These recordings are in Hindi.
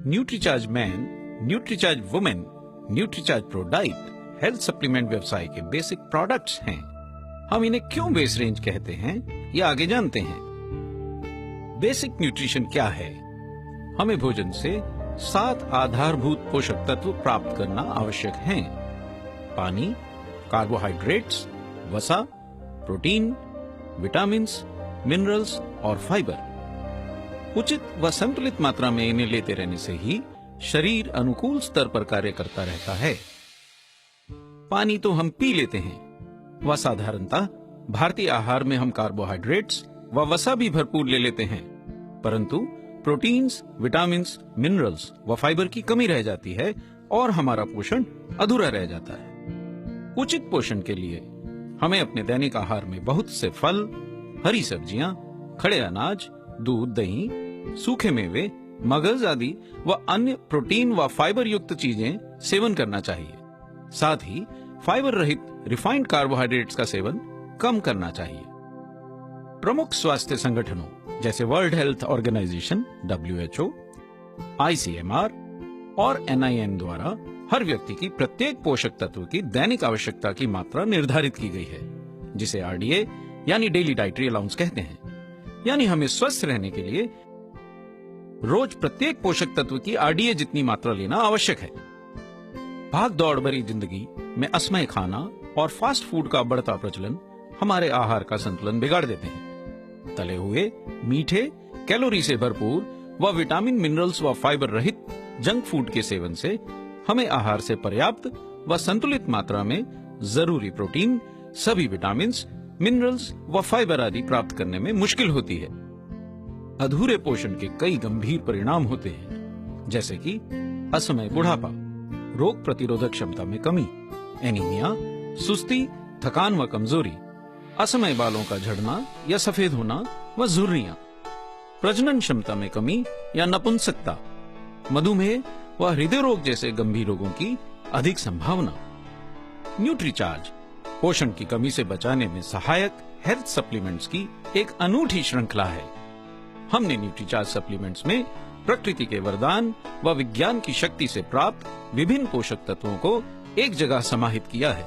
Nutricharge man, Nutricharge women, Nutricharge pro diet health supplement व्यवसाय के बेसिक प्रोडक्ट्स हैं। हम इन्हें क्यों बेस रेंज कहते हैं, ये आगे जानते हैं। बेसिक न्यूट्रिशन क्या है? हमें भोजन से 7 आधारभूत पोषक तत्व प्राप्त करना आवश्यक हैं। पानी, कार्बोहाइड्रेट्स, वसा, प्रोटीन, विटामिन्स, मिनरल्स और फाइबर। उचित व संतुलित मात्रा में इन्हें लेते रहने से ही शरीर अनुकूल स्तर पर कार्य करता रहता है। पानी तो हम पी लेते हैं, व साधारणतः भारतीय आहार में हम कार्बोहाइड्रेट्स व वसा भी भरपूर ले लेते हैं, परंतु प्रोटीन्स, विटामिन्स, मिनरल्स व फाइबर की कमी रह जाती है और हमारा पोषण अधूरा रह जाता है। उचित पोषण के लिए हमें अपने दैनिक आहार में बहुत से फल, हरी सब्जियां, खड़े अनाज, दूध, दही, सूखे मेवे, मगज आदि व अन्य प्रोटीन व फाइबर युक्त चीजें सेवन करना चाहिए। साथ ही फाइबर रहित रिफाइंड कार्बोहाइड्रेट्स का सेवन कम करना चाहिए। प्रमुख स्वास्थ्य संगठनों जैसे World Health Organization WHO, ICMR और NIN द्वारा हर व्यक्ति की प्रत्येक पोषक तत्व की दैनिक आवश्यकता की मात्रा निर्धारित की गई है, जिसे RDA यानी डेली डाइटरी अलाउंस कहते हैं। यानी हमें स्वस्थ रहने के लिए रोज प्रत्येक पोषक तत्व की RDA जितनी मात्रा लेना आवश्यक है। भाग दौड़ भरी जिंदगी में असमय खाना और फास्ट फूड का बढ़ता प्रचलन हमारे आहार का संतुलन बिगाड़ देते हैं। तले हुए, मीठे, कैलोरी से भरपूर व विटामिन, मिनरल्स व फाइबर रहित जंक फूड के सेवन से हमें आहार से पर्याप्त व संतुलित मात्रा में जरूरी प्रोटीन, सभी विटामिन्स, मिनरल्स व फाइबर आदि प्राप्त करने में मुश्किल होती है। अधूरे पोषण के कई गंभीर परिणाम होते हैं, जैसे कि असमय बुढ़ापा, रोग प्रतिरोधक क्षमता में कमी, एनीमिया, सुस्ती, थकान व कमजोरी, असमय बालों का झड़ना या सफेद होना व झुर्रियां, प्रजनन क्षमता में कमी या नपुंसकता, मधुमेह व हृदय रोग जैसे गंभीर रोगों की अधिक संभावना। न्यूट्रीचार्ज पोषण की कमी से बचाने में सहायक हेल्थ सप्लीमेंट्स की एक अनूठी श्रृंखला है। हमने न्यूट्रीचार्ज सप्लीमेंट्स में प्रकृति के वरदान व विज्ञान की शक्ति से प्राप्त विभिन्न पोषक तत्वों को एक जगह समाहित किया है।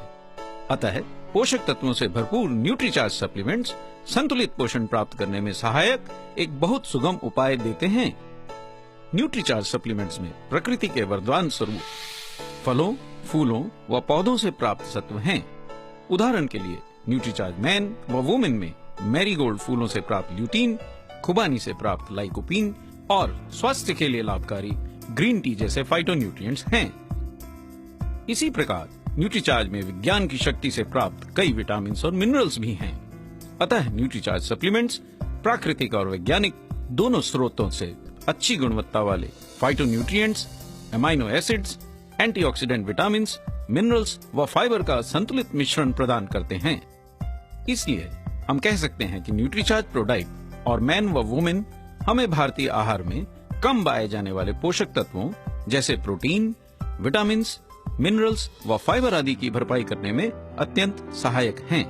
अतः पोषक तत्वों से भरपूर न्यूट्रीचार्ज सप्लीमेंट्स संतुलित पोषण प्राप्त करने में सहायक एक बहुत सुगम उपाय देते हैं। न्यूट्रीचार्ज सप्लीमेंट्स में प्रकृति के वरदान स्वरूप फलों, फूलों व पौधों से प्राप्त सत्व हैं। उदाहरण के लिए न्यूट्रीचार्ज मैन व वुमेन में मैरीगोल्ड फूलों से प्राप्त ल्यूटीन, खुबानी से प्राप्त लाइकोपीन और स्वास्थ्य के लिए लाभकारी ग्रीन टी जैसे फाइटोन्यूट्रिएंट्स हैं। इसी प्रकार न्यूट्रीचार्ज में विज्ञान की शक्ति से प्राप्त कई विटामिन और मिनरल्स भी हैं। अतः न्यूट्रीचार्ज सप्लीमेंट्स प्राकृतिक और वैज्ञानिक दोनों स्रोतों से अच्छी गुणवत्ता वाले phytonutrients, amino acids, antioxidant vitamins, minerals व फाइबर का संतुलित मिश्रण प्रदान करते हैं। इसलिए हम कह सकते हैं कि न्यूट्रीचार्ज प्रो डाइट और मैन व वुमेन हमें भारतीय आहार में कम पाए जाने वाले पोषक तत्वों जैसे प्रोटीन, विटामिन्स, मिनरल्स व फाइबर आदि की भरपाई करने में अत्यंत सहायक हैं।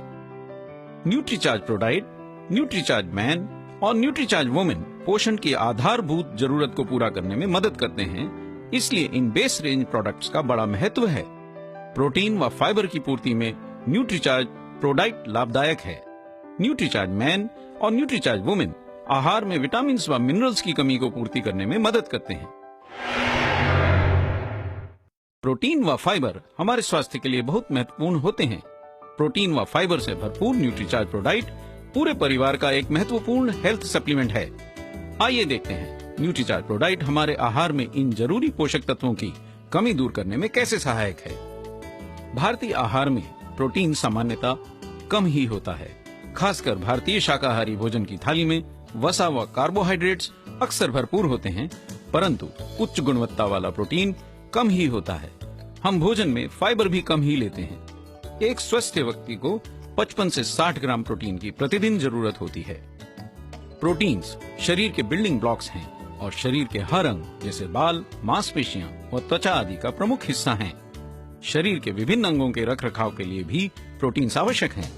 Nutricharge pro diet, Nutricharge man और न्यूट्रीचार्ज वुमेन पोषण की आधारभूत जरूरत को पूरा करने में मदद करते हैं। इसलिए इन बेस रेंज प्रोडक्ट्स का बड़ा महत्व है। प्रोटीन व फाइबर की पूर्ति में न्यूट्रीचार्ज प्रो डाइट लाभदायक है। न्यूट्रीचार्ज मैन और न्यूट्रीचार्ज वुमेन आहार में विटामिन व मिनरल्स की कमी को पूर्ति करने में मदद करते हैं। प्रोटीन व फाइबर हमारे स्वास्थ्य के लिए बहुत महत्वपूर्ण होते हैं। प्रोटीन व फाइबर से भरपूर न्यूट्रीचार्ज प्रो डाइट पूरे परिवार का एक महत्वपूर्ण हेल्थ सप्लीमेंट है। आइए देखते हैं न्यूट्रीचार्ज प्रो डाइट हमारे आहार में इन जरूरी पोषक तत्वों की कमी दूर करने में कैसे सहायक है। भारतीय आहार में प्रोटीन सामान्यतः कम ही होता है। खासकर भारतीय शाकाहारी भोजन की थाली में वसा व कार्बोहाइड्रेट्स अक्सर भरपूर होते हैं, परंतु उच्च गुणवत्ता वाला प्रोटीन कम ही होता है। हम भोजन में फाइबर भी कम ही लेते हैं। एक स्वस्थ व्यक्ति को 55 से 60 ग्राम प्रोटीन की प्रतिदिन जरूरत होती है। प्रोटीन्स शरीर के बिल्डिंग ब्लॉक्स हैं और शरीर के हर अंग जैसे बाल, मांसपेशियां व त्वचा आदि का प्रमुख हिस्सा हैं। शरीर के विभिन्न अंगों के रखरखाव के लिए भी प्रोटीन्स आवश्यक हैं।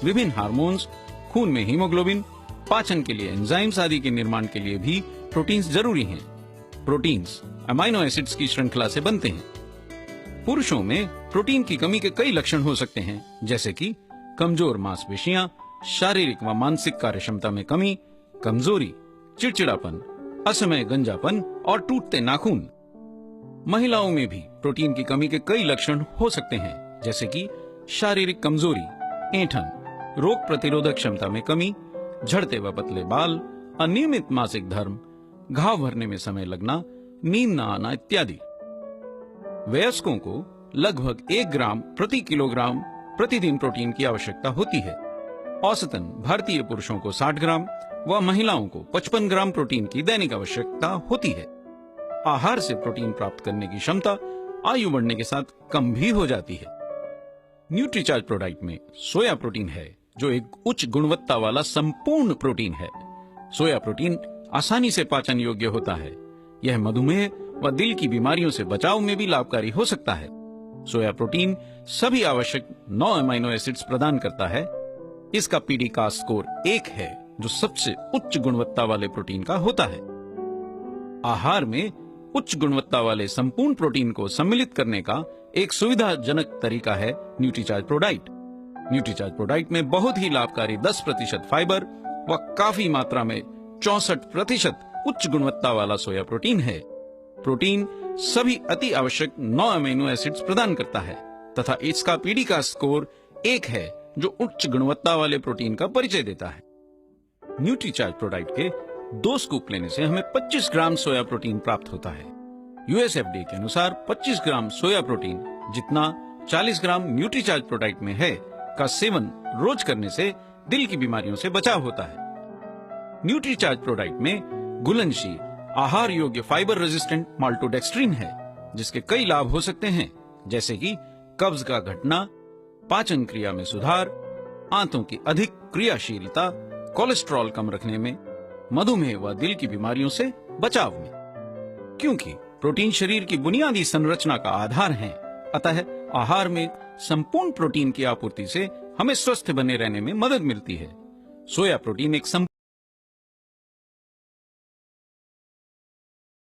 विभिन्न हार्मोन्स, खून में हीमोग्लोबिन, पाचन के लिए एंजाइम्स आदि के निर्माण के लिए भी प्रोटीन्स जरूरी हैं। प्रोटीन्स अमाइनो एसिड्स की श्रृंखला से बनते हैं। पुरुषों में प्रोटीन की कमी के कई लक्षण हो सकते हैं, जैसे कि कमजोर मांसपेशियां, शारीरिक व मानसिक कार्य क्षमता में कमी, कमजोरी, चिड़चिड़ापन, असमय गंजापन और टूटते नाखून। महिलाओं में भी प्रोटीन की कमी के कई लक्षण हो सकते हैं, जैसे कि शारीरिक कमजोरी, ऐंठन, रोग प्रतिरोधक क्षमता में कमी, झड़ते व पतले बाल, अनियमित मासिक धर्म, घाव भरने में समय लगना, नींद न आना इत्यादि। वयस्कों को लगभग 1 ग्राम प्रति किलोग्राम प्रतिदिन प्रोटीन की आवश्यकता होती है। औसतन भारतीय पुरुषों को 60 ग्राम व महिलाओं को 55 ग्राम प्रोटीन की दैनिक आवश्यकता होती है। आहार से प्रोटीन प्राप्त करने की क्षमता आयु बढ़ने के साथ कम भी हो जाती है। न्यूट्रीचार्ज प्रोडाइट में सोया प्रोटीन है, जो एक उच्च गुणवत्ता वाला संपूर्ण प्रोटीन है। सोया प्रोटीन आसानी से पाचन योग्य होता है। यह मधुमेह व दिल की बीमारियों से बचाव में भी लाभकारी हो सकता है। सोया प्रोटीन सभी आवश्यक 9 अमाइनो एसिड्स प्रदान करता है। इसका पीडी का स्कोर 1 है, जो सबसे उच्च गुणवत्ता वाले प्रोटीन का होता है। आहार में उच्च गुणवत्ता वाले संपूर्ण प्रोटीन को सम्मिलित करने का एक सुविधाजनक तरीका है न्यूट्रीचार्ज प्रोडाइट। न्यूट्रीचार्ज प्रोडाइट में बहुत ही लाभकारी 10% फाइबर व काफी मात्रा में 64% उच्च गुणवत्ता वाला सोया प्रोटीन है। प्रोटीन सभी अति आवश्यक 9 अमीनो एसिड्स प्रदान करता है तथा इसका पीडी का स्कोर 1 है, जो उच्च गुणवत्ता वाले प्रोटीन का परिचय देता है। न्यूट्रीचार्ज प्रोडाइट के 2 स्कूप लेने से हमें 25 ग्राम सोया प्रोटीन प्राप्त होता है। यूएसएफडीए के अनुसार 25 ग्राम सोया प्रोटीन जितना 40 ग्राम न्यूट्रीचार्ज प्रोडाइट में है का सेवन रोज करने से दिल की बीमारियों से बचाव होता है। न्यूट्रीचार्ज प्रोडाइट में घुलनशील आहार योग्य फाइबर रेजिस्टेंट माल्टोडेक्स्ट्रीन है, जिसके कई लाभ हो सकते हैं, जैसे कि कब्ज का घटना, पाचन क्रिया में सुधार, आंतों की अधिक क्रियाशीलता, कोलेस्ट्रॉल कम रखने में, मधुमेह व दिल की बीमारियों से बचाव में। क्योंकि प्रोटीन शरीर की बुनियादी संरचना का आधार है, अतः आहार में संपूर्ण प्रोटीन की आपूर्ति से हमें स्वस्थ बने रहने में मदद मिलती है। सोया प्रोटीन एक